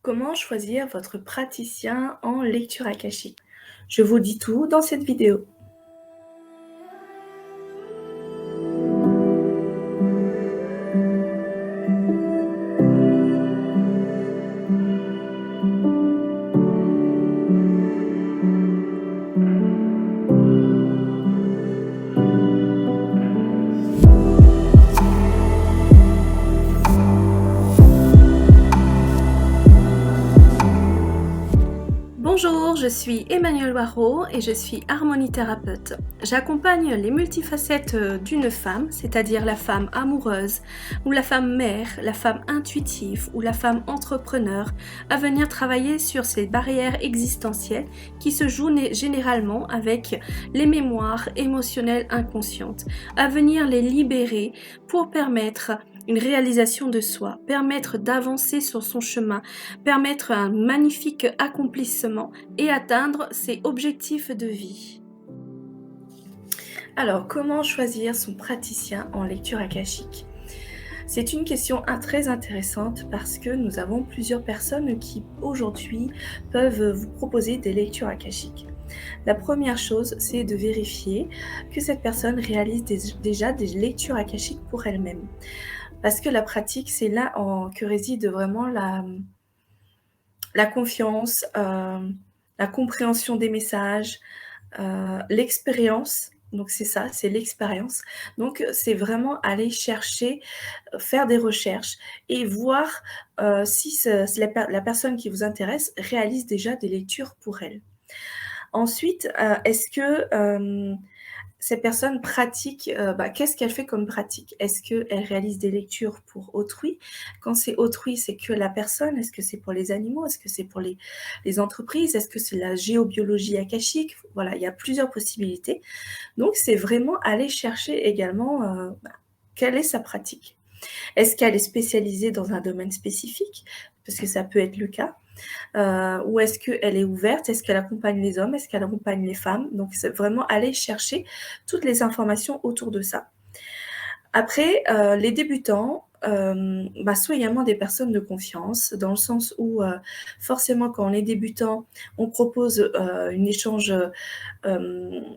Comment choisir votre praticien en lecture akashique? Je vous dis tout dans cette vidéo. Bonjour, je suis Emmanuelle Waro et je suis harmonithérapeute. J'accompagne les multifacettes d'une femme, c'est-à-dire la femme amoureuse, ou la femme mère, la femme intuitive ou la femme entrepreneur, à venir travailler sur ces barrières existentielles qui se jouent généralement avec les mémoires émotionnelles inconscientes, à venir les libérer pour permettre une réalisation de soi, permettre d'avancer sur son chemin, permettre un magnifique accomplissement et atteindre ses objectifs de vie. Alors, comment choisir son praticien en lecture akashique? C'est une question très intéressante parce que nous avons plusieurs personnes qui aujourd'hui peuvent vous proposer des lectures akashiques. La première chose, c'est de vérifier que cette personne réalise déjà des lectures akashiques pour elle-même. Parce que la pratique, c'est là que réside vraiment la confiance, la compréhension des messages, l'expérience. Donc c'est ça, c'est l'expérience. Donc c'est vraiment aller chercher, faire des recherches et voir, si la personne qui vous intéresse réalise déjà des lectures pour elle. Ensuite, est-ce que, cette personne pratique, qu'est-ce qu'elle fait comme pratique? Est-ce qu'elle réalise des lectures pour autrui? Quand c'est autrui, c'est que la personne? Est-ce que c'est pour les animaux? Est-ce que c'est pour les entreprises? Est-ce que c'est la géobiologie akashique? Voilà, il y a plusieurs possibilités. Donc c'est vraiment aller chercher également, quelle est sa pratique? Est-ce qu'elle est spécialisée dans un domaine spécifique? Parce que ça peut être le cas. Ou est-ce qu'elle est ouverte? Est-ce qu'elle accompagne les hommes? Est-ce qu'elle accompagne les femmes? Donc c'est vraiment aller chercher toutes les informations autour de ça. Après, les débutants, soyez des personnes de confiance, dans le sens où, forcément quand on est débutant, on propose, une échange, hem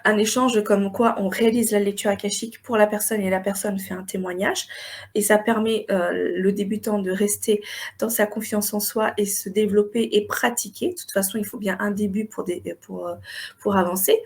un échange comme quoi on réalise la lecture akashique pour la personne et la personne fait un témoignage et ça permet, le débutant de rester dans sa confiance en soi et se développer et pratiquer. De toute façon, il faut bien un début pour avancer.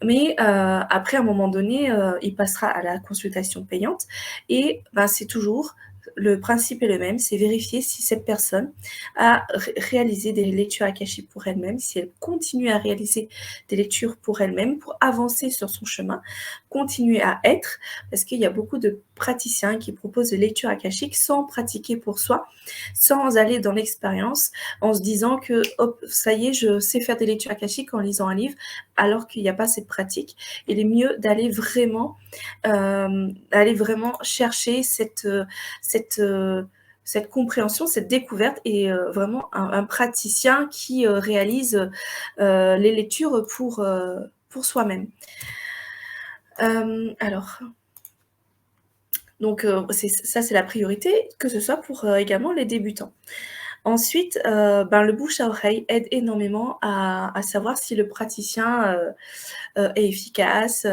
Mais, après à un moment donné, il passera à la consultation payante et c'est toujours le principe est le même, c'est vérifier si cette personne a réalisé des lectures akashiques pour elle-même, si elle continue à réaliser des lectures pour elle-même, pour avancer sur son chemin, continuer à être, parce qu'il y a beaucoup de praticiens qui proposent des lectures akashiques sans pratiquer pour soi, sans aller dans l'expérience, en se disant que: «Hop, ça y est, je sais faire des lectures akashiques en lisant un livre», alors qu'il n'y a pas cette pratique. Il est mieux d'aller vraiment chercher cette compréhension, cette découverte et vraiment un praticien qui, réalise, les lectures pour soi-même. Alors, donc c'est la priorité, que ce soit pour, également les débutants. Ensuite, le bouche à oreille aide énormément à savoir si le praticien, est efficace,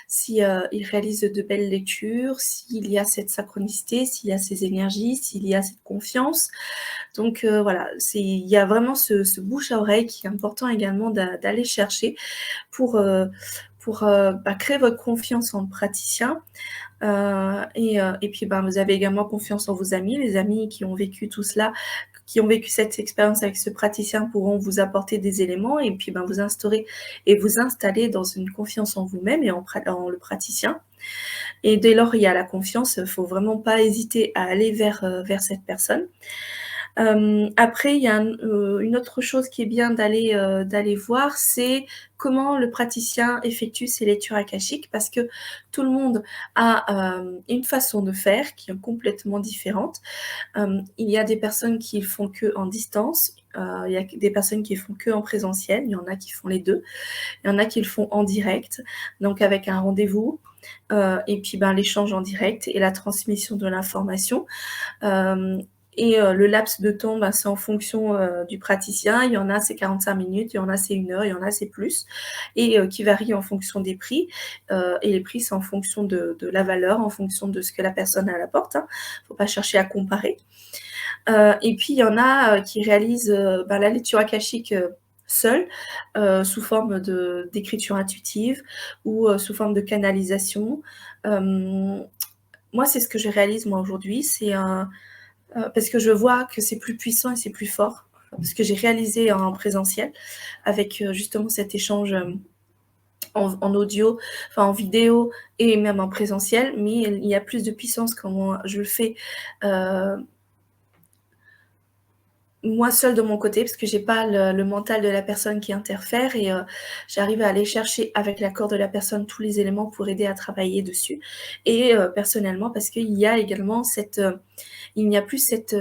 si, il réalise de belles lectures, s'il y a cette synchronicité, s'il y a ces énergies, s'il y a cette confiance. Donc voilà, il y a vraiment ce bouche à oreille qui est important également d'aller chercher pour, créer votre confiance en le praticien. Et puis, vous avez également confiance en vos amis. Les amis qui ont vécu tout cela, qui ont vécu cette expérience avec ce praticien pourront vous apporter des éléments et puis, vous instaurer et vous installer dans une confiance en vous-même et en le praticien. Et dès lors, il y a la confiance, il faut vraiment pas hésiter à aller vers cette personne. Après, il y a une autre chose qui est bien d'aller voir, c'est comment le praticien effectue ses lectures akashiques parce que tout le monde a, une façon de faire qui est complètement différente. Il y a des personnes qui le font qu'en distance, il y a des personnes qui le font qu'en présentiel, il y en a qui font les 2. Il y en a qui le font en direct, donc avec un rendez-vous, et puis, l'échange en direct et la transmission de l'information. Hem et le laps de temps, c'est en fonction, du praticien. Il y en a, c'est 45 minutes, il y en a, c'est 1 heure, il y en a, c'est plus et qui varie en fonction des prix, et les prix, c'est en fonction de la valeur, en fonction de ce que la personne elle apporte, hein. Faut pas chercher à comparer. Et puis il y en a, qui réalisent, la lecture akashique, seuls, sous forme d'écriture intuitive ou, sous forme de canalisation. Hem, Moi, c'est ce que je réalise moi aujourd'hui, c'est un parce que je vois que c'est plus puissant et c'est plus fort. Parce que j'ai réalisé en présentiel avec, justement cet échange, en audio, enfin en vidéo et même en présentiel, mais il y a plus de puissance quand moi je le fais, heu moi seule de mon côté, parce que j'ai pas le mental de la personne qui interfère et j'arrive à aller chercher avec l'accord de la personne tous les éléments pour aider à travailler dessus et personnellement parce qu'il y a également il n'y a plus cette,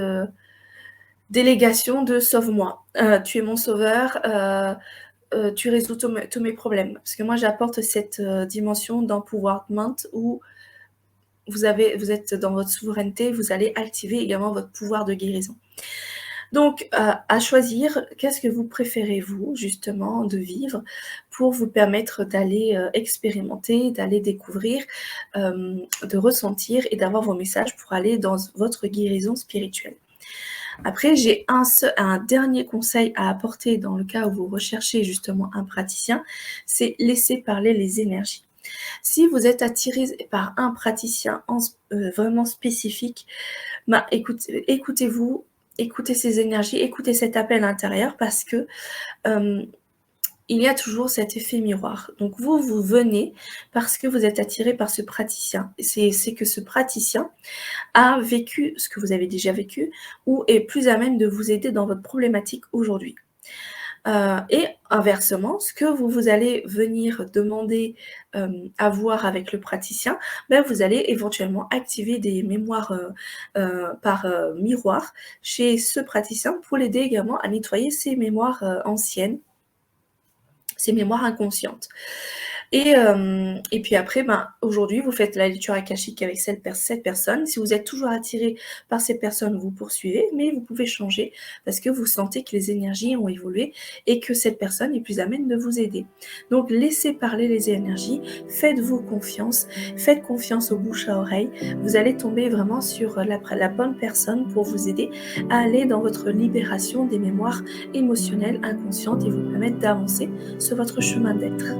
délégation de «sauve-moi, tu es mon sauveur, tu résous tous mes problèmes». Parce que moi j'apporte cette, dimension d'empowerment où vous êtes dans votre souveraineté, vous allez activer également votre pouvoir de guérison. Donc, à choisir, qu'est-ce que vous préférez vous, justement, de vivre pour vous permettre d'aller, expérimenter, d'aller découvrir, de ressentir et d'avoir vos messages pour aller dans votre guérison spirituelle. Après, j'ai un dernier conseil à apporter dans le cas où vous recherchez justement un praticien, c'est laisser parler les énergies. Si vous êtes attiré par un praticien vraiment spécifique, écoutez-vous, écoutez ces énergies, écoutez cet appel intérieur parce que, hem, il y a toujours cet effet miroir. Donc vous venez parce que vous êtes attiré par ce praticien. C'est que ce praticien a vécu ce que vous avez déjà vécu ou est plus à même de vous aider dans votre problématique aujourd'hui. Et inversement, ce que vous allez venir demander, à voir avec le praticien, vous allez éventuellement activer des mémoires, par, miroir chez ce praticien pour l'aider également à nettoyer ses mémoires, anciennes, ses mémoires inconscientes. Et puis après, aujourd'hui, vous faites la lecture akashique avec cette personne. Si vous êtes toujours attiré par cette personne, vous poursuivez, mais vous pouvez changer parce que vous sentez que les énergies ont évolué et que cette personne est plus à même de vous aider. Donc laissez parler les énergies, faites-vous confiance, faites confiance aux bouche à oreille. Vous allez tomber vraiment sur la bonne personne pour vous aider à aller dans votre libération des mémoires émotionnelles inconscientes et vous permettre d'avancer sur votre chemin d'être.